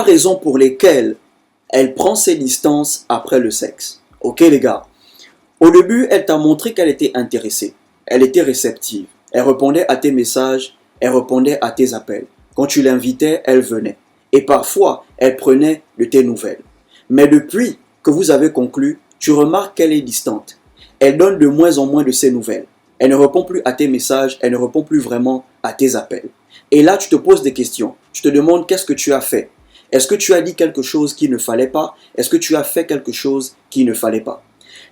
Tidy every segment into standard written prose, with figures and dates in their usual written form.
3 raisons pour lesquelles elle prend ses distances après le sexe. Ok les gars? Au début, elle t'a montré qu'elle était intéressée. Elle était réceptive. Elle répondait à tes messages, elle répondait à tes appels. Quand tu l'invitais, elle venait. Et parfois, elle prenait de tes nouvelles. Mais depuis que vous avez conclu, tu remarques qu'elle est distante. Elle donne de moins en moins de ses nouvelles. Elle ne répond plus à tes messages, elle ne répond plus vraiment à tes appels. Et là, tu te poses des questions. Tu te demandes qu'est-ce que tu as fait. Est-ce que tu as dit quelque chose qu'il ne fallait pas? Est-ce que tu as fait quelque chose qu'il ne fallait pas?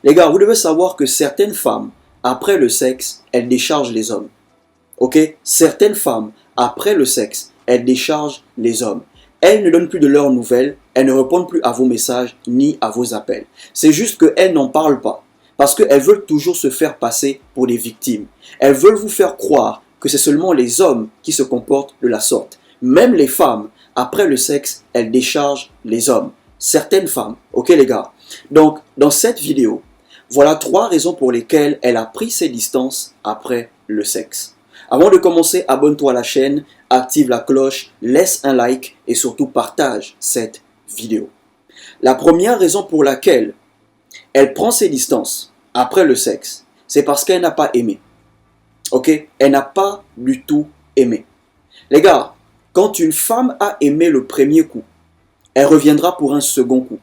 Les gars, vous devez savoir que certaines femmes, après le sexe, elles déchargent les hommes. Ok? Certaines femmes, après le sexe, elles déchargent les hommes. Elles ne donnent plus de leurs nouvelles, elles ne répondent plus à vos messages ni à vos appels. C'est juste qu'elles n'en parlent pas. Parce qu'elles veulent toujours se faire passer pour des victimes. Elles veulent vous faire croire que c'est seulement les hommes qui se comportent de la sorte. Même les femmes, après le sexe, elles déchargent les hommes. Certaines femmes, ok les gars? Donc, dans cette vidéo, voilà 3 raisons pour lesquelles elle a pris ses distances après le sexe. Avant de commencer, abonne-toi à la chaîne, active la cloche, laisse un like et surtout partage cette vidéo. La première raison pour laquelle elle prend ses distances après le sexe, c'est parce qu'elle n'a pas aimé. Ok? Elle n'a pas du tout aimé. Les gars, quand une femme a aimé le premier coup, elle reviendra pour un second coup.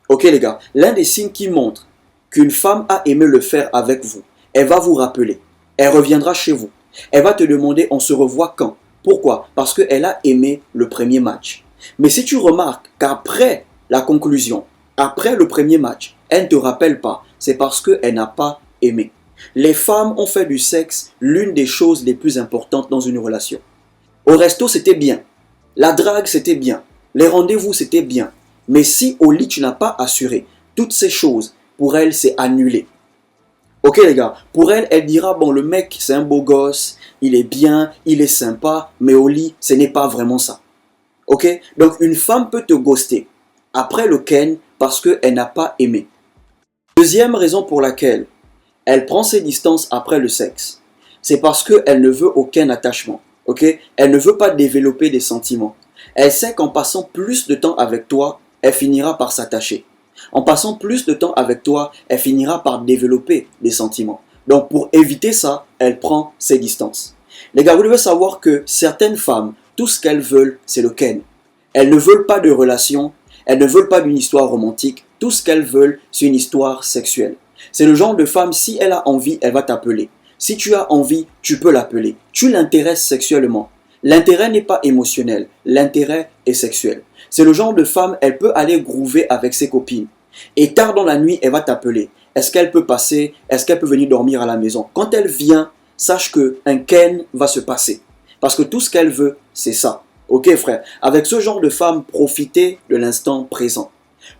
Ok les gars? L'un des signes qui montre qu'une femme a aimé le faire avec vous, elle va vous rappeler. Elle reviendra chez vous. Elle va te demander on se revoit quand? Pourquoi? Parce qu'elle a aimé le premier match. Mais si tu remarques qu'après la conclusion, après le premier match, elle ne te rappelle pas, c'est parce qu'elle n'a pas aimé. Les femmes ont fait du sexe l'une des choses les plus importantes dans une relation. Au resto, c'était bien. La drague, c'était bien. Les rendez-vous, c'était bien. Mais si au lit, tu n'as pas assuré toutes ces choses, pour elle, c'est annulé. Ok les gars, pour elle, elle dira, bon le mec c'est un beau gosse, il est bien, il est sympa, mais au lit, ce n'est pas vraiment ça. Ok? Donc une femme peut te ghoster après le ken parce qu'elle n'a pas aimé. Deuxième raison pour laquelle elle prend ses distances après le sexe, c'est parce qu'elle ne veut aucun attachement. Ok? Elle ne veut pas développer des sentiments. Elle sait qu'en passant plus de temps avec toi, elle finira par s'attacher. En passant plus de temps avec toi, elle finira par développer des sentiments. Donc pour éviter ça, elle prend ses distances. Les gars, vous devez savoir que certaines femmes, tout ce qu'elles veulent, c'est le ken. Elles ne veulent pas de relation, elles ne veulent pas d'une histoire romantique. Tout ce qu'elles veulent, c'est une histoire sexuelle. C'est le genre de femme, si elle a envie, elle va t'appeler. Si tu as envie, tu peux l'appeler. Tu l'intéresses sexuellement. L'intérêt n'est pas émotionnel, l'intérêt est sexuel. C'est le genre de femme, elle peut aller groover avec ses copines. Et tard dans la nuit, elle va t'appeler. Est-ce qu'elle peut passer? Est-ce qu'elle peut venir dormir à la maison? Quand elle vient, sache qu'un ken va se passer. Parce que tout ce qu'elle veut, c'est ça. Ok frère? Avec ce genre de femme, profitez de l'instant présent.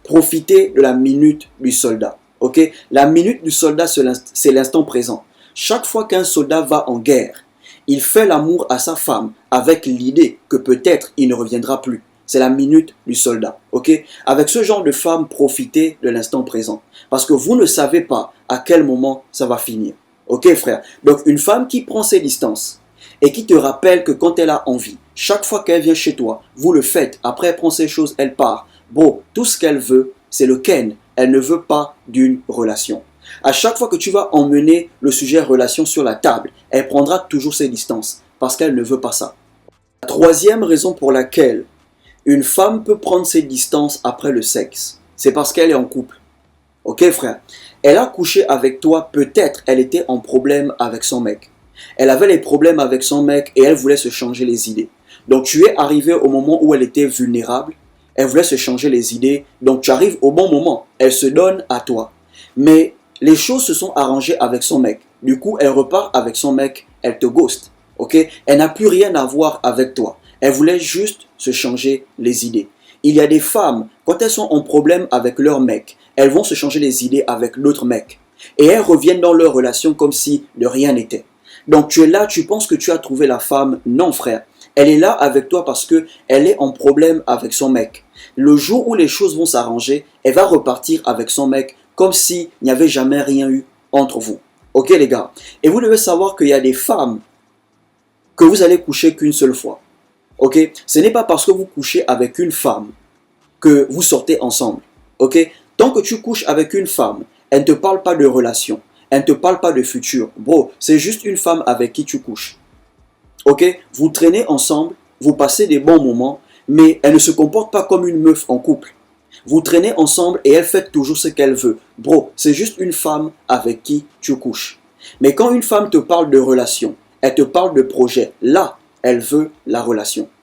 Profitez de la minute du soldat. Ok? La minute du soldat, c'est l'instant présent. Chaque fois qu'un soldat va en guerre, il fait l'amour à sa femme avec l'idée que peut-être il ne reviendra plus. C'est la minute du soldat. Ok? Avec ce genre de femme, profitez de l'instant présent. Parce que vous ne savez pas à quel moment ça va finir. Ok frère? Donc une femme qui prend ses distances et qui te rappelle que quand elle a envie, chaque fois qu'elle vient chez toi, vous le faites. Après elle prend ses choses, elle part. Bon, tout ce qu'elle veut, c'est le ken. Elle ne veut pas d'une relation. À chaque fois que tu vas emmener le sujet relation sur la table, elle prendra toujours ses distances parce qu'elle ne veut pas ça. La troisième raison pour laquelle une femme peut prendre ses distances après le sexe, c'est parce qu'elle est en couple. Ok frère? Elle a couché avec toi, peut-être elle était en problème avec son mec. Elle avait les problèmes avec son mec et elle voulait se changer les idées. Donc tu es arrivé au moment où elle était vulnérable, elle voulait se changer les idées, donc tu arrives au bon moment, elle se donne à toi. Mais les choses se sont arrangées avec son mec. Du coup, elle repart avec son mec, elle te ghost. Ok? Elle n'a plus rien à voir avec toi. Elle voulait juste se changer les idées. Il y a des femmes, quand elles sont en problème avec leur mec, elles vont se changer les idées avec l'autre mec. Et elles reviennent dans leur relation comme si de rien n'était. Donc tu es là, tu penses que tu as trouvé la femme. Non frère. Elle est là avec toi parce qu'elle est en problème avec son mec. Le jour où les choses vont s'arranger, elle va repartir avec son mec comme s'il n'y avait jamais rien eu entre vous. Ok les gars? Et vous devez savoir qu'il y a des femmes que vous allez coucher qu'une seule fois. Ok? Ce n'est pas parce que vous couchez avec une femme que vous sortez ensemble. Ok? Tant que tu couches avec une femme, elle ne te parle pas de relation. Elle ne te parle pas de futur. Bro, c'est juste une femme avec qui tu couches. Ok? Vous traînez ensemble, vous passez des bons moments, mais elle ne se comporte pas comme une meuf en couple. Vous traînez ensemble et elle fait toujours ce qu'elle veut. Bro, c'est juste une femme avec qui tu couches. Mais quand une femme te parle de relation, elle te parle de projet, là, elle veut la relation.